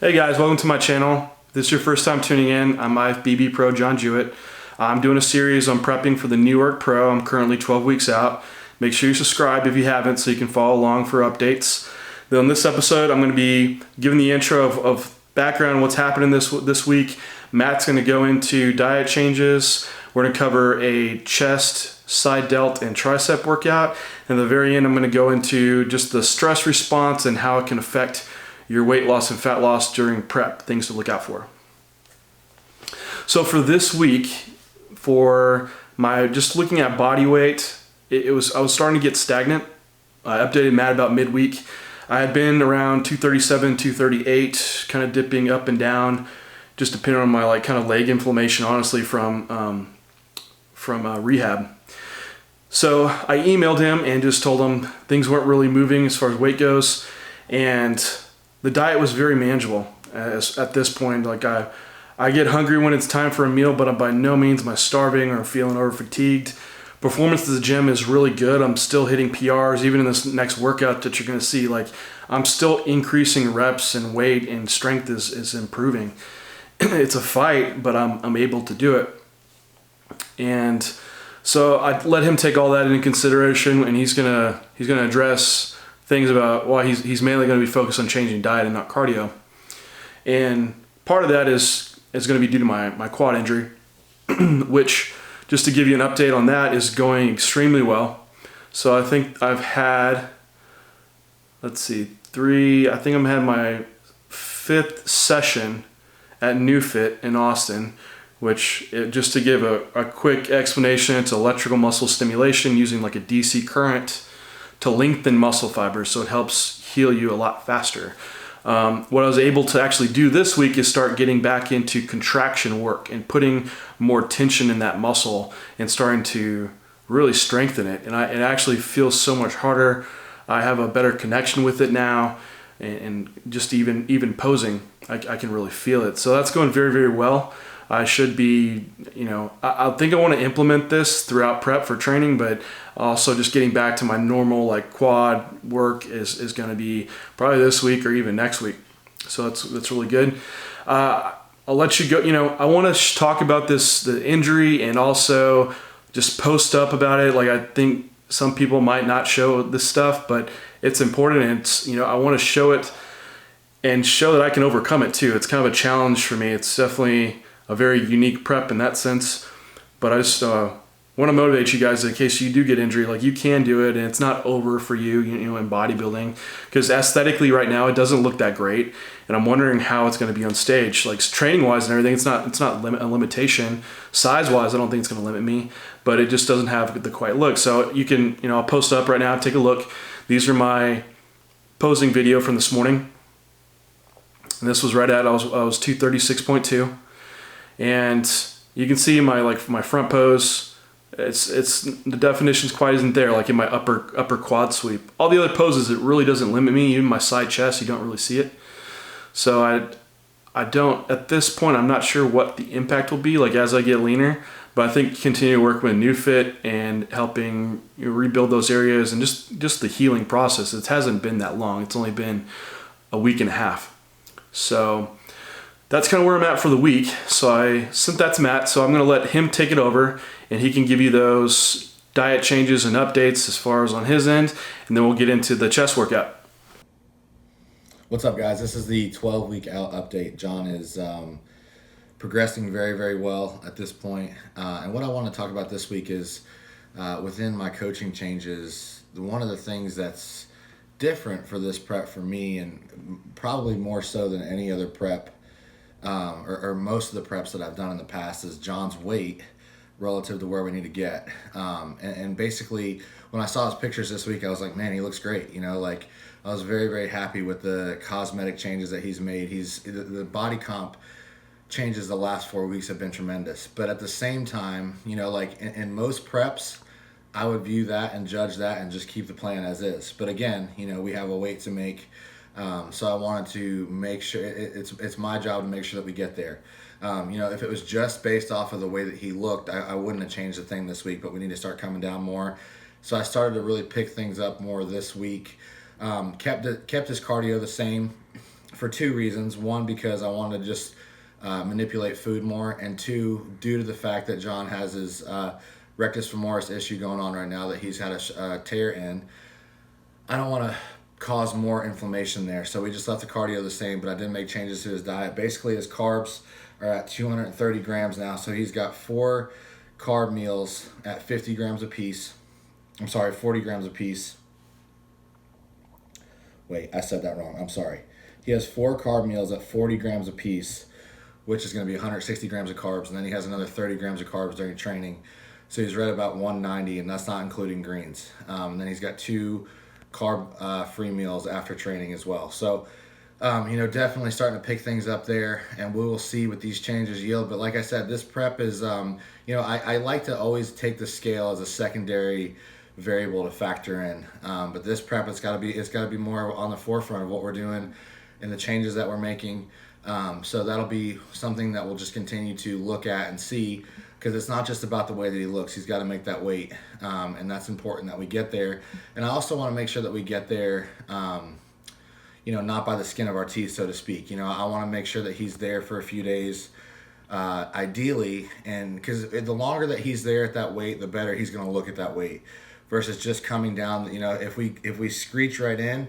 Hey guys, welcome to my channel. If this is your first time tuning in, I'm IFBB Pro John Jewett. I'm doing a series on prepping for the New York Pro. I'm currently 12 weeks out. Make sure you subscribe if you haven't so you can follow along for updates. Then in this episode, I'm going to be giving the intro of background, what's happening this week. Matt's going to go into diet changes. We're going to cover a chest, side delt, and tricep workout. And at the very end, I'm going to go into just the stress response and how it can affect your weight loss and fat loss during prep, things to look out for. So for this week, for my just looking at body weight, I was starting to get stagnant. I updated Matt about midweek. I had been around 237, 238, kind of dipping up and down, just depending on my kind of leg inflammation, honestly, from rehab. So I emailed him and just told him things weren't really moving as far as weight goes, and the diet was very manageable. At this point, I get hungry when it's time for a meal, but by no means am I starving or feeling over fatigued. Performance at the gym is really good. I'm still hitting PRs, even in this next workout that you're gonna see. I'm still increasing reps and weight, and strength is improving. It's a fight, but I'm able to do it. And so I let him take all that into consideration, and he's gonna address things about why he's mainly going to be focused on changing diet and not cardio. And part of that is going to be due to my quad injury, which, just to give you an update on that, is going extremely well. So I think I've had, I think I'm had my 5th session at NewFit in Austin, which, just to give a quick explanation, it's electrical muscle stimulation using a DC current to lengthen muscle fibers, so it helps heal you a lot faster. What I was able to actually do this week is start getting back into contraction work and putting more tension in that muscle and starting to really strengthen it. And it actually feels so much harder. I have a better connection with it now, and just even posing, I can really feel it. So that's going very, very well. I should be, I think I want to implement this throughout prep for training, but also just getting back to my normal quad work is going to be probably this week or even next week. So that's really good. I'll let you go. I want to talk about the injury, and also just post up about it. I think some people might not show this stuff, but it's important, and it's, I want to show it and show that I can overcome it too. It's kind of a challenge for me. It's definitely a very unique prep in that sense, but I just want to motivate you guys in case you do get injury. You can do it, and it's not over for you, in bodybuilding, because aesthetically right now it doesn't look that great, and I'm wondering how it's going to be on stage. Training wise and everything, it's not a limitation. Size wise, I don't think it's going to limit me, but it just doesn't have the quite look. So you can, I'll post up right now. Take a look. These are my posing video from this morning, and this was right at I was 236.2. And you can see my front pose. It's the definition's quite isn't there, in my upper quad sweep. All the other poses, it really doesn't limit me. Even my side chest, you don't really see it. So I don't, at this point, I'm not sure what the impact will be as I get leaner, but I think continue to work with NewFit and helping rebuild those areas, and just the healing process. It hasn't been that long. It's only been a week and a half. So that's kind of where I'm at for the week. So I sent that to Matt, so I'm going to let him take it over, and he can give you those diet changes and updates as far as on his end, and then we'll get into the chest workout. What's up, guys? This is the 12-week out update. John is progressing very, very well at this point. And what I want to talk about this week is within my coaching changes, one of the things that's different for this prep for me, and probably more so than any other prep, or most of the preps that I've done in the past, is John's weight relative to where we need to get. And basically, when I saw his pictures this week, I was like, man, he looks great. I was very, very happy with the cosmetic changes that he's made. The body comp changes the last 4 weeks have been tremendous. But at the same time, in most preps, I would view that and judge that and just keep the plan as is. But again, we have a weight to make. So I wanted to make sure it's my job to make sure that we get there. If it was just based off of the way that he looked, I wouldn't have changed a thing this week, but we need to start coming down more. So I started to really pick things up more this week. Kept his cardio the same. for two reasons. One, because I wanted to just manipulate food more, and two, due to the fact that John has his rectus femoris issue going on right now that he's had a tear in. I don't want to cause more inflammation there, so we just left the cardio the same, but I did make changes to his diet. Basically, his carbs are at 230 grams now, so he's got 4 carb meals at 50 grams a piece. I'm sorry, 40 grams a piece. Wait, I said that wrong. I'm sorry. He has 4 carb meals at 40 grams a piece, which is going to be 160 grams of carbs, and then he has another 30 grams of carbs during training. So he's right about 190, and that's not including greens. And then he's got 2 carb-free meals after training as well. So, definitely starting to pick things up there, and we will see what these changes yield. But like I said, this prep is, I like to always take the scale as a secondary variable to factor in. But this prep, it's got to be more on the forefront of what we're doing and the changes that we're making. So that'll be something that we'll just continue to look at and see, because it's not just about the way that he looks. He's got to make that weight, and that's important that we get there. And I also want to make sure that we get there, not by the skin of our teeth, so to speak. I want to make sure that he's there for a few days, ideally, and because the longer that he's there at that weight, the better he's going to look at that weight, versus just coming down. If we screech right in,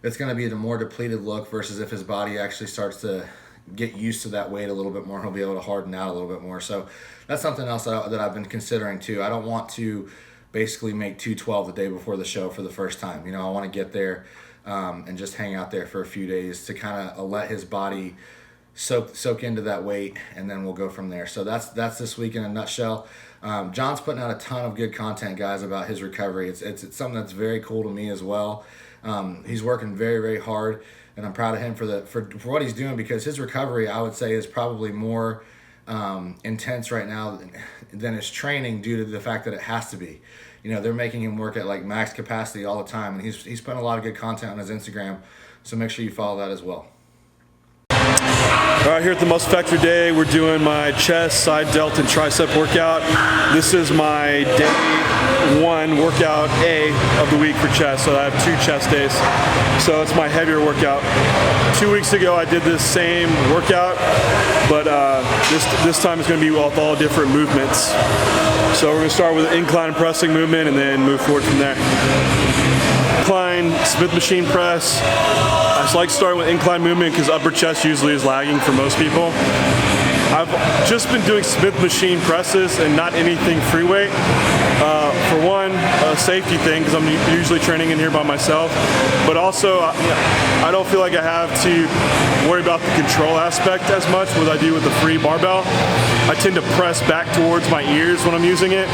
it's going to be a more depleted look, versus if his body actually starts to get used to that weight a little bit more, he'll be able to harden out a little bit more. So that's something else that I've been considering too. I don't want to basically make 212 the day before the show for the first time. I want to get there and just hang out there for a few days to kind of let his body soak into that weight, and then we'll go from there. So that's this week in a nutshell. John's putting out a ton of good content, guys, about his recovery. It's something that's very cool to me as well. He's working very, very hard, and I'm proud of him for what he's doing, because his recovery, I would say, is probably more intense right now than his training, due to the fact that it has to be. They're making him work at like max capacity all the time, and he's putting a lot of good content on his Instagram, so make sure you follow that as well. All right, here at the Muscle Factory Day, we're doing my chest, side delt, and tricep workout. This is my day 1 workout A of the week for chest, so I have 2 chest days. So it's my heavier workout. 2 weeks ago, I did this same workout, but this time it's going to be with all different movements. So we're going to start with an incline pressing movement and then move forward from there. Incline Smith machine press. I just like starting with incline movement because upper chest usually is lagging for most people. I've just been doing Smith machine presses and not anything free weight. For one, a safety thing, because I'm usually training in here by myself, but also I don't feel like I have to worry about the control aspect as much as I do with the free barbell. I tend to press back towards my ears when I'm using it.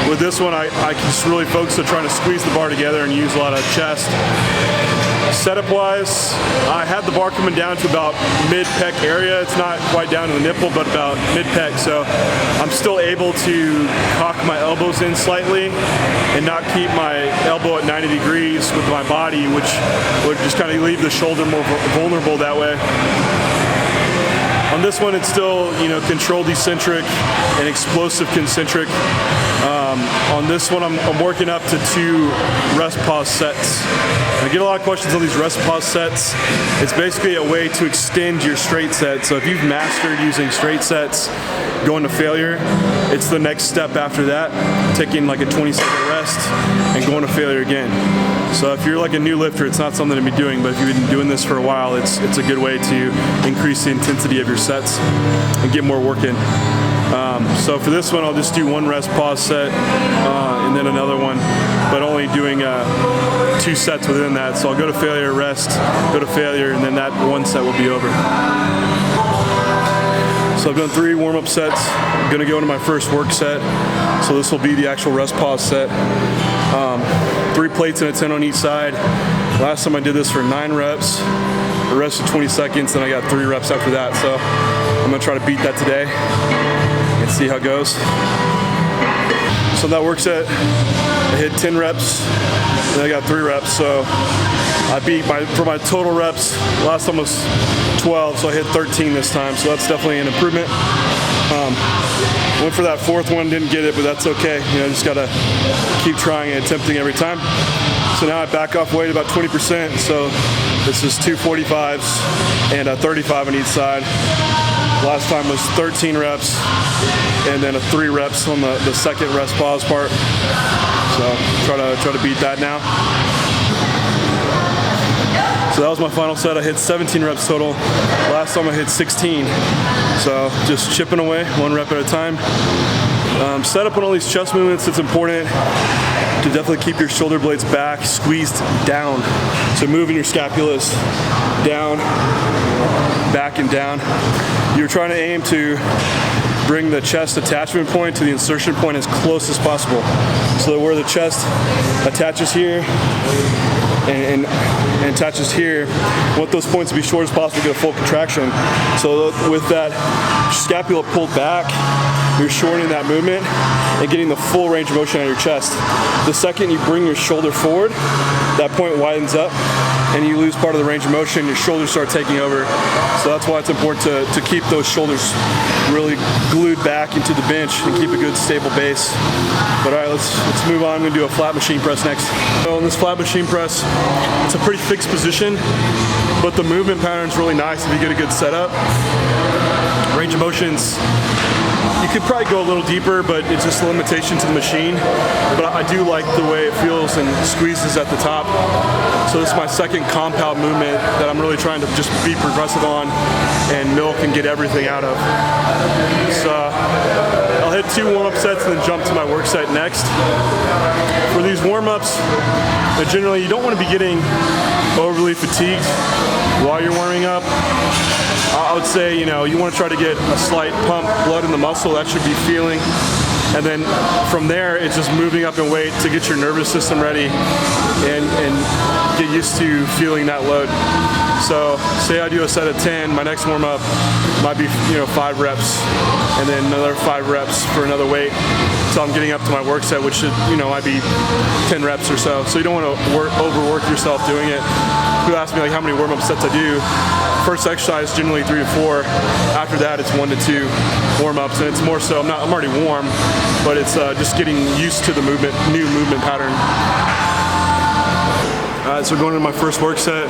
With this one, I can just really focus on trying to squeeze the bar together and use a lot of chest. Setup wise, I had the bar coming down to about mid-pec area. It's not quite down to the nipple, but about mid-pec. So I'm still able to cock my elbows in slightly and not keep my elbow at 90 degrees with my body, which would just kind of leave the shoulder more vulnerable that way. On this one, it's still, controlled eccentric and explosive concentric. On this one, I'm working up to 2 rest pause sets. I get a lot of questions on these rest pause sets. It's basically a way to extend your straight set. So if you've mastered using straight sets, going to failure, it's the next step after that, taking like a 20-second rest and going to failure again. So if you're like a new lifter, it's not something to be doing, but if you've been doing this for a while, it's a good way to increase the intensity of your sets and get more work in. So for this one, I'll just do 1 rest pause set and then another one, but only doing 2 sets within that. So I'll go to failure, rest, go to failure, and then that 1 set will be over. So I've done 3 warm-up sets. I'm gonna go into my first work set. So this will be the actual rest pause set. 3 plates and a 10 on each side. Last time I did this for 9 reps. The rest of 20 seconds, and I got 3 reps after that. So I'm gonna try to beat that today and see how it goes. So that work set, I hit 10 reps, and I got 3 reps. So I beat for my total reps, last time was 12, so I hit 13 this time. So that's definitely an improvement. Went for that 4th one, didn't get it, but that's okay. Just gotta keep trying and attempting every time. So now I back off weight about 20%. So This is 2 45s and a 35 on each side. Last time was 13 reps and then a 3 reps on the second rest pause part. So try to beat that now. So that was my final set. I hit 17 reps total. Last time I hit 16. So just chipping away, 1 rep at a time. Set up on all these chest movements, it's important to definitely keep your shoulder blades back, squeezed down. So moving your scapulas down, back and down. You're trying to aim to bring the chest attachment point to the insertion point as close as possible. So that where the chest attaches here and attaches here, I want those points to be short as possible to get a full contraction. So with that scapula pulled back, you're shortening that movement and getting the full range of motion out of your chest. The second you bring your shoulder forward, that point widens up and you lose part of the range of motion, your shoulders start taking over. So that's why it's important to keep those shoulders really glued back into the bench and keep a good stable base. But all right, let's move on. I'm gonna do a flat machine press next. So in this flat machine press, it's a pretty fixed position, but the movement pattern's really nice if you get a good setup. Range of motions, you could probably go a little deeper, but it's just a limitation to the machine. But I do like the way it feels and squeezes at the top. So this is my second compound movement that I'm really trying to just be progressive on and milk and get everything out of. So I'll hit 2 warm-up sets and then jump to my work set next. For these warm-ups, generally you don't want to be getting overly fatigued while you're warming up. I would say, you want to try to get a slight pump blood in the muscle. That should be feeling. And then from there, it's just moving up in weight to get your nervous system ready and get used to feeling that load. So say I do a set of 10, my next warm up might be 5 reps and then another 5 reps for another weight. So I'm getting up to my work set, which should, might be 10 reps or so. So you don't want to overwork yourself doing it. People ask me like how many warm-up sets I do. First exercise generally 3 to 4. After that it's 1 to 2 warm-ups, and it's more so I'm already warm, but it's just getting used to the new movement pattern. Alright, so going into my first work set.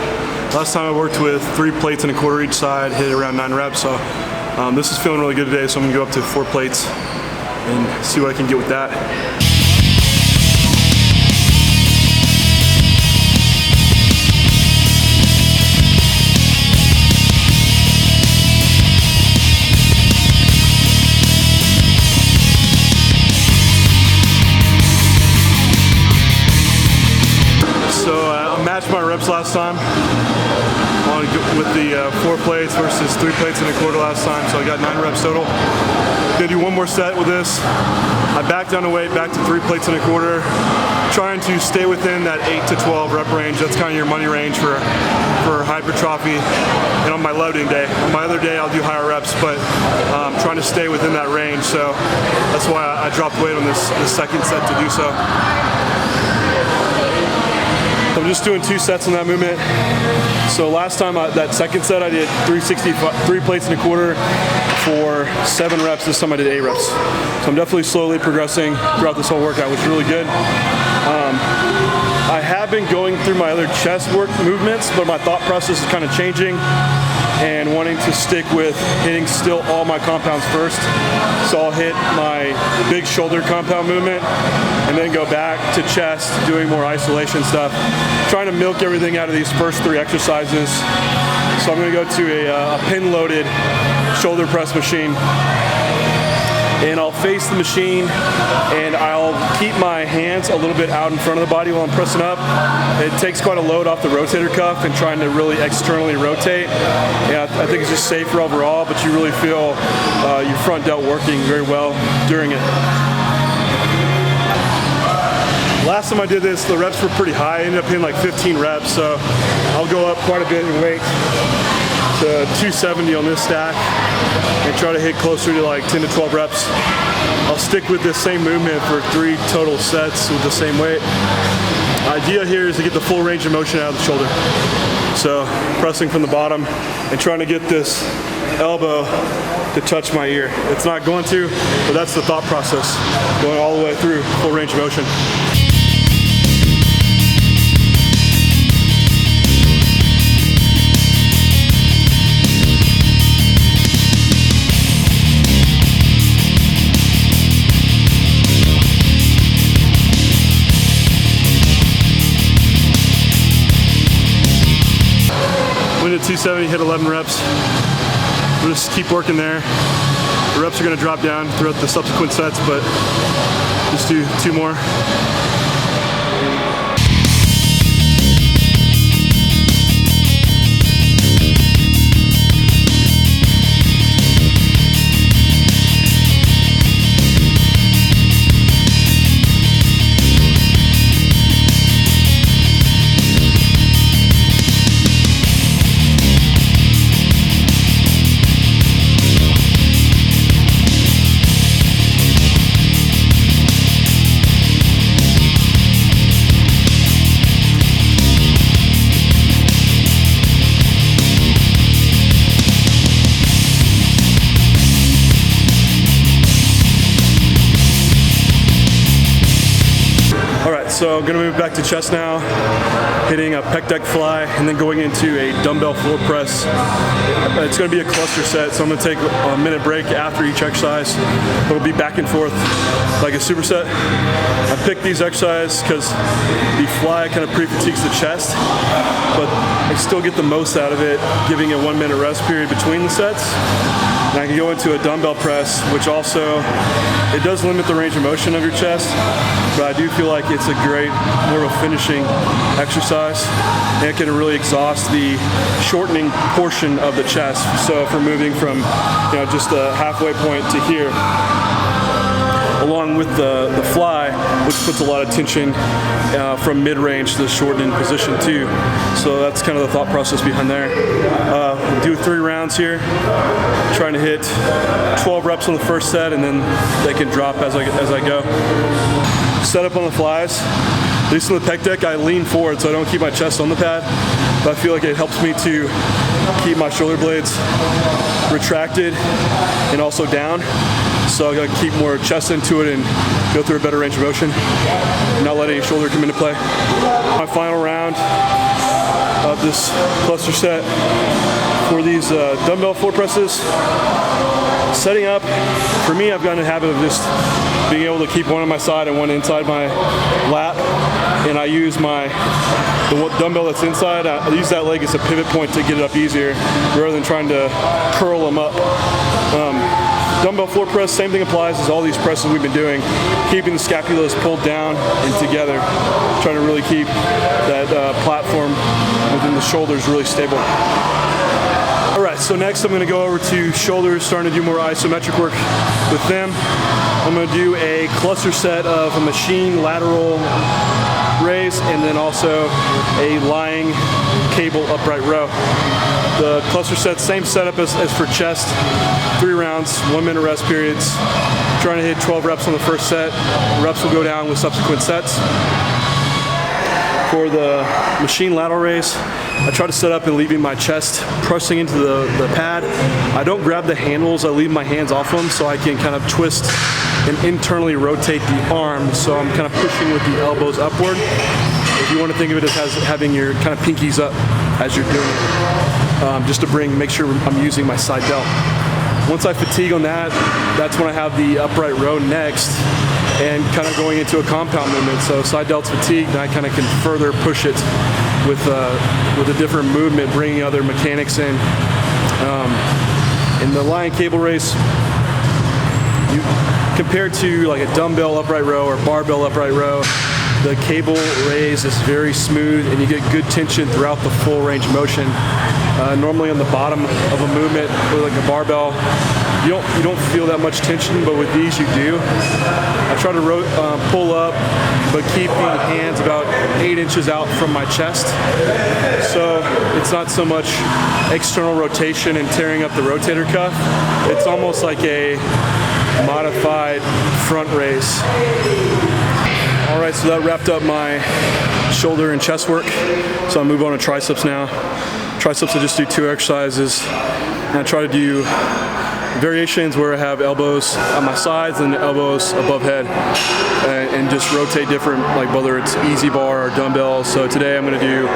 Last time I worked with 3 plates and a quarter each side, hit around 9 reps. So this is feeling really good today, so I'm gonna go up to 4 plates and see what I can get with that. Matched my reps last time with the 4 plates versus 3 plates and a quarter last time, so I got 9 reps total. Gonna do 1 more set with this. I back down the weight, back to 3 plates and a quarter, trying to stay within that 8 to 12 rep range. That's kind of your money range for hypertrophy and on my loading day. On my other day I'll do higher reps, but I'm trying to stay within that range, so that's why I dropped weight on this second set to do so. I'm just doing 2 sets on that movement. So last time, that second set, I did 3 plates and a quarter for 7 reps. This time I did 8 reps. So I'm definitely slowly progressing throughout this whole workout, which is really good. I have been going through my other chest work movements, but my thought process is kind of changing and wanting to stick with hitting still all my compounds first. So I'll hit my big shoulder compound movement and then go back to chest, doing more isolation stuff. Trying to milk everything out of these first 3 exercises. So I'm gonna go to a pin-loaded shoulder press machine. And I'll face the machine and I'll keep my hands a little bit out in front of the body while I'm pressing up. It takes quite a load off the rotator cuff and trying to really externally rotate. And I think it's just safer overall, but you really feel your front delt working very well during it. Last time I did this, the reps were pretty high. I ended up hitting like 15 reps, so I'll go up quite a bit in weight to 270 on this stack and try to hit closer to like 10 to 12 reps. I'll stick with this same movement for 3 total sets with the same weight. Idea here is to get the full range of motion out of the shoulder. So pressing from the bottom and trying to get this elbow to touch my ear. It's not going to, but that's the thought process, going all the way through full range of motion. at 270, hit 11 reps. We'll just keep working there. The reps are gonna drop down throughout the subsequent sets, but just do 2 more. So I'm gonna move back to chest now, hitting a pec deck fly, and then going into a dumbbell floor press. It's gonna be a cluster set, so I'm gonna take a minute break after each exercise. It'll be back and forth like a superset. I picked these exercises because the fly kind of pre-fatigues the chest, but I still get the most out of it, giving a 1 minute rest period between the sets. And I can go into a dumbbell press, which also, it does limit the range of motion of your chest, but I do feel like it's a great, more of a finishing exercise. And it can really exhaust the shortening portion of the chest. So if we're moving from, just the halfway point to here, along with the fly, which puts a lot of tension from mid-range to the shortening position too. So that's kind of the thought process behind there. Do 3 rounds here, trying to hit 12 reps on the first set, and then they can drop as I go. Set up on the flies. At least on the pec deck, I lean forward so I don't keep my chest on the pad, but I feel like it helps me to keep my shoulder blades retracted and also down. So I gotta keep more chest into it and go through a better range of motion, not let any shoulder come into play. My final round of this cluster set for these dumbbell floor presses. Setting up, for me, I've gotten a habit of just being able to keep one on my side and one inside my lap, and I use the dumbbell that's inside, I use that leg as a pivot point to get it up easier rather than trying to curl them up. Dumbbell floor press, same thing applies as all these presses we've been doing, keeping the scapulas pulled down and together, trying to really keep that platform within the shoulders really stable. All right, so next I'm gonna go over to shoulders, starting to do more isometric work with them. I'm gonna do a cluster set of a machine lateral raise and then also a lying cable upright row. The cluster set, same setup as for chest, 3 rounds, 1 minute rest periods. Trying to hit 12 reps on the first set. Reps will go down with subsequent sets. For the machine lateral raise, I try to set up and leaving my chest pressing into the pad. I don't grab the handles, I leave my hands off them so I can kind of twist and internally rotate the arm, so I'm kind of pushing with the elbows upward. If you want to think of it as having your kind of pinkies up as you're doing it, just to make sure I'm using my side delt. Once I fatigue on that, that's when I have the upright row next, and kind of going into a compound movement. So side delt's fatigued, and I kind of can further push it with a different movement, bringing other mechanics in. In the lying cable raise, compared to like a dumbbell upright row or barbell upright row, the cable raise is very smooth and you get good tension throughout the full range of motion. Normally on the bottom of a movement with like a barbell, you don't feel that much tension, but with these you do. I try to pull up, but keep the hands about 8 inches out from my chest. So it's not so much external rotation and tearing up the rotator cuff. It's almost like a modified front raise. All right, so that wrapped up my shoulder and chest work. So I'll move on to triceps now. Triceps, I just do 2 exercises. And I try to do variations where I have elbows on my sides and elbows above head, and just rotate different, like whether it's easy bar or dumbbells. So today I'm gonna do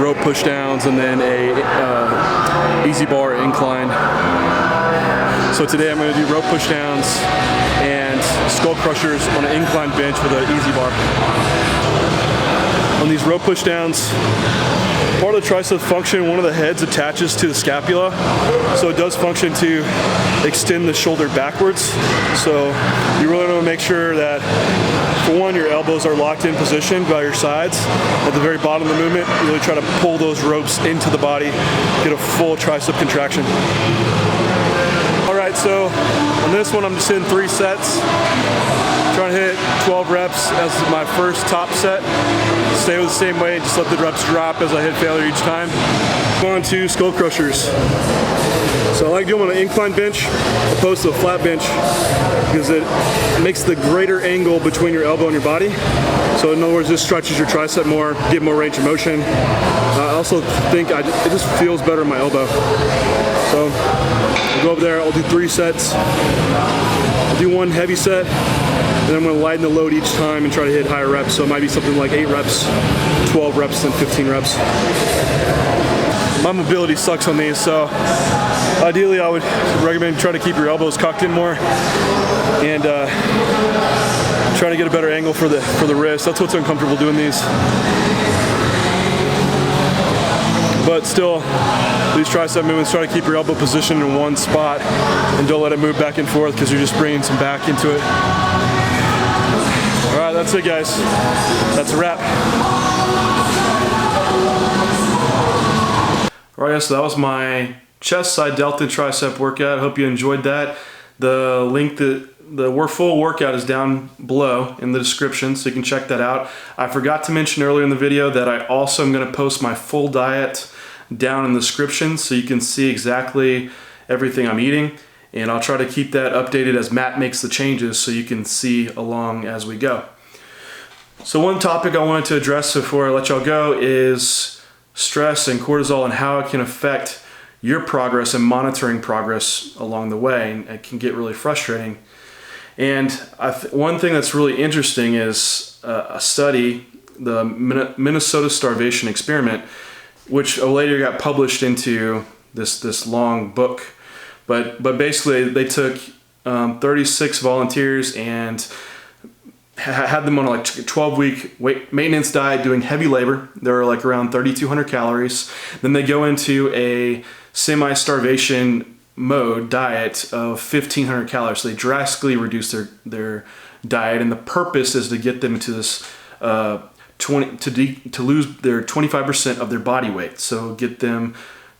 rope push downs and then a easy bar incline. So today I'm gonna do rope push downs and skull crushers on an incline bench with an easy bar. On on these row push downs, part of the tricep function, one of the heads attaches to the scapula, so it does function to extend the shoulder backwards. So you really want to make sure that, for one, your elbows are locked in position by your sides. At the very bottom of the movement, you really try to pull those ropes into the body, get a full tricep contraction. All right, so on this one, I'm just hitting 3 sets. Trying to hit 12 reps as my first top set. Stay with the same weight, just let the reps drop as I hit failure each time. Going on to skull crushers. So I like doing them on an incline bench opposed to a flat bench because it makes the greater angle between your elbow and your body. So in other words, this stretches your tricep more, give more range of motion. I also think it just feels better in my elbow. So I'll go over there, I'll do 3 sets. I'll do 1 heavy set, and then I'm going to lighten the load each time and try to hit higher reps. So it might be something like 8 reps, 12 reps, and 15 reps. My mobility sucks on these, so ideally I would recommend try to keep your elbows cocked in more and try to get a better angle for the wrist. That's what's uncomfortable doing these. But still, these tricep movements, try to keep your elbow positioned in one spot and don't let it move back and forth because you're just bringing some back into it. All right, that's it, guys. That's a wrap. All right, so that was my chest side delta tricep workout. I hope you enjoyed that. The link the full workout is down below in the description, so you can check that out. I forgot to mention earlier in the video that I also am going to post my full diet down in the description so you can see exactly everything I'm eating, and I'll try to keep that updated as Matt makes the changes so you can see along as we go. So one topic I wanted to address before I let y'all go is stress and cortisol and how it can affect your progress and monitoring progress along the way, and it can get really frustrating. And one thing that's really interesting is a study, the Minnesota starvation experiment, which later got published into this long book. But basically they took 36 volunteers and had them on like a 12-week maintenance diet doing heavy labor. They were like around 3,200 calories. Then they go into a semi-starvation mode diet of 1,500 calories. So they drastically reduce their diet, and the purpose is to get them into this to lose their 25% of their body weight. So get them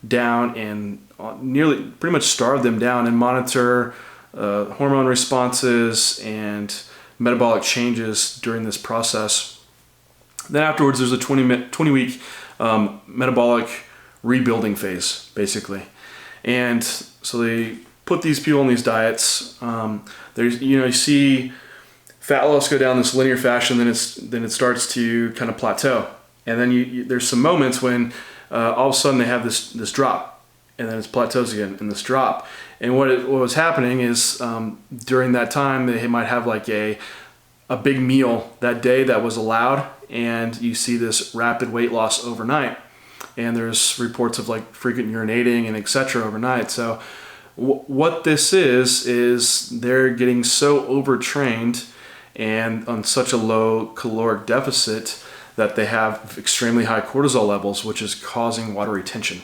down and pretty much starve them down and monitor hormone responses and metabolic changes during this process. Then afterwards, there's a 20-week metabolic rebuilding phase, basically. And so they put these people on these diets. You see fat loss go down this linear fashion, then it starts to kind of plateau, and then there's some moments when all of a sudden they have this drop, and then it plateaus again in this drop. And what was happening is during that time they might have like a big meal that day that was allowed, and you see this rapid weight loss overnight. And there's reports of like frequent urinating and etc. overnight. So what this is they're getting so overtrained and on such a low caloric deficit that they have extremely high cortisol levels, which is causing water retention.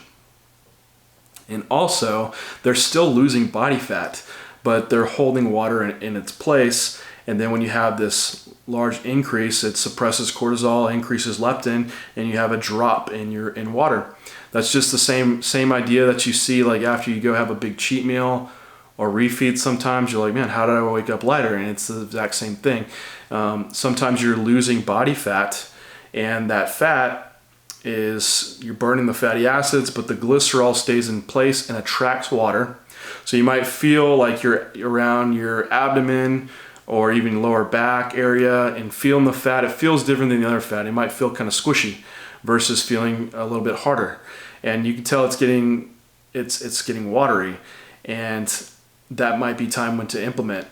And also, they're still losing body fat, but they're holding water in its place. And then when you have this large increase, it suppresses cortisol, increases leptin, and you have a drop in water. That's just the same idea that you see like after you go have a big cheat meal or refeed. Sometimes you're like, man, how did I wake up lighter? And it's the exact same thing. Sometimes you're losing body fat, and that fat you're burning the fatty acids, but the glycerol stays in place and attracts water. So you might feel like you're around your abdomen or even lower back area and feeling the fat. It feels different than the other fat. It might feel kind of squishy versus feeling a little bit harder. And you can tell it's getting watery, and that might be time when to implement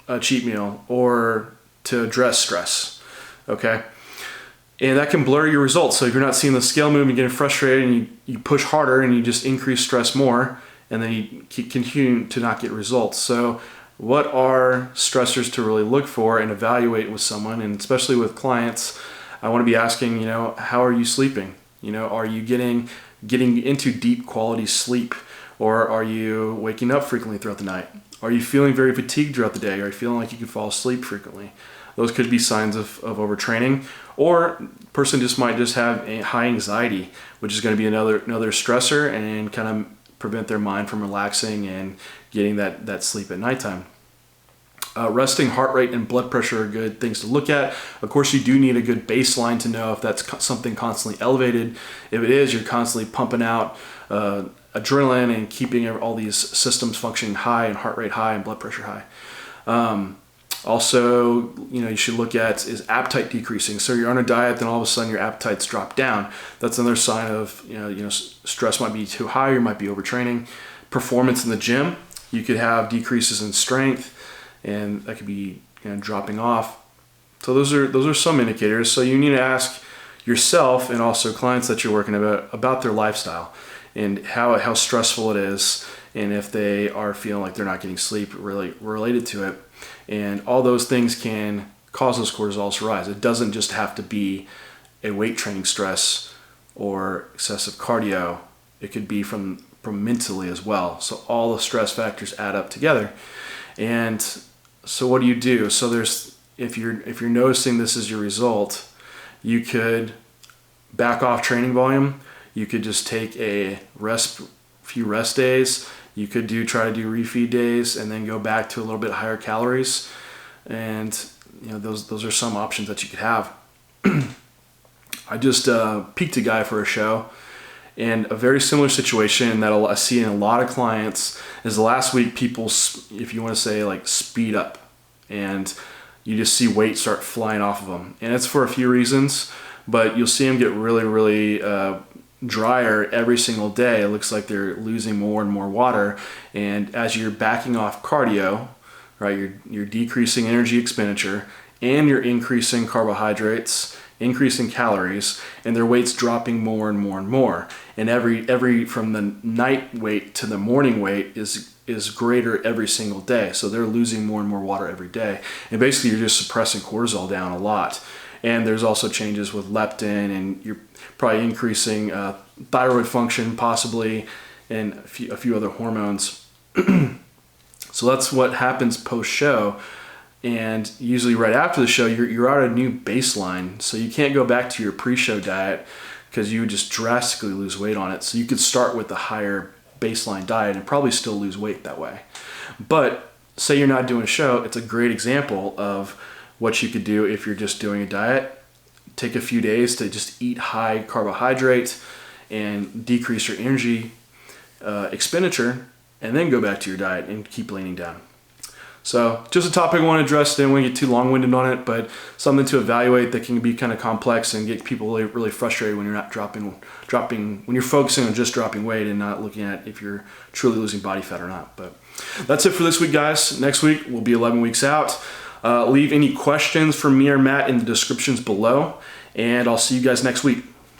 a cheat meal or to address stress, okay? And that can blur your results. So if you're not seeing the scale move and getting frustrated, and you push harder and you just increase stress more, and then you continue to not get results. So what are stressors to really look for and evaluate with someone, and especially with clients? I want to be asking, how are you sleeping? Are you getting into deep quality sleep, or are you waking up frequently throughout the night? Are you feeling very fatigued throughout the day? Are you feeling like you can fall asleep frequently? Those could be signs of overtraining. Or person might just have a high anxiety, which is going to be another stressor and kind of prevent their mind from relaxing and getting that sleep at nighttime. Resting heart rate and blood pressure are good things to look at. Of course, you do need a good baseline to know if that's something constantly elevated. If it is, you're constantly pumping out adrenaline and keeping all these systems functioning high, and heart rate high and blood pressure high. Also, you should look at, is appetite decreasing? So you're on a diet, then all of a sudden your appetite's dropped down. That's another sign of, stress might be too high, you might be overtraining. Performance in the gym, you could have decreases in strength, and that could be dropping off. So those are some indicators. So you need to ask yourself and also clients that you're working about their lifestyle and how stressful it is, and if they are feeling like they're not getting sleep really related to it. And all those things can cause those cortisols to rise. It doesn't just have to be a weight training stress or excessive cardio. It could be from mentally as well. So all the stress factors add up together. And so what do you do? So if you're noticing this is your result, you could back off training volume. You could just take a few rest days. You could try to do refeed days and then go back to a little bit higher calories. And those are some options that you could have. I just peaked a guy for a show, and a very similar situation that I see in a lot of clients is the last week people, if you want to say, like, speed up, and you just see weight start flying off of them. And it's for a few reasons, but you'll see them get really, really drier every single day. It looks like they're losing more and more water, and as you're backing off cardio, right, you're decreasing energy expenditure, and you're increasing carbohydrates, increasing calories, and their weight's dropping more and more and more. And every from the night weight to the morning weight is greater every single day. So they're losing more and more water every day, and basically you're just suppressing cortisol down a lot. And there's also changes with leptin, and you're probably increasing thyroid function possibly, and a few other hormones. So that's what happens post-show. And usually right after the show, you're at a new baseline. So you can't go back to your pre-show diet because you would just drastically lose weight on it. So you could start with a higher baseline diet and probably still lose weight that way. But say you're not doing a show, it's a great example of what you could do if you're just doing a diet. Take a few days to just eat high carbohydrate and decrease your energy expenditure, and then go back to your diet and keep leaning down. So just a topic I want to address. Didn't want to get too long-winded on it, but something to evaluate that can be kind of complex and get people really, really frustrated when you're not dropping, when you're focusing on just dropping weight and not looking at if you're truly losing body fat or not. But that's it for this week, guys. Next week, we'll be 11 weeks out. Leave any questions for me or Matt in the descriptions below, and I'll see you guys next week.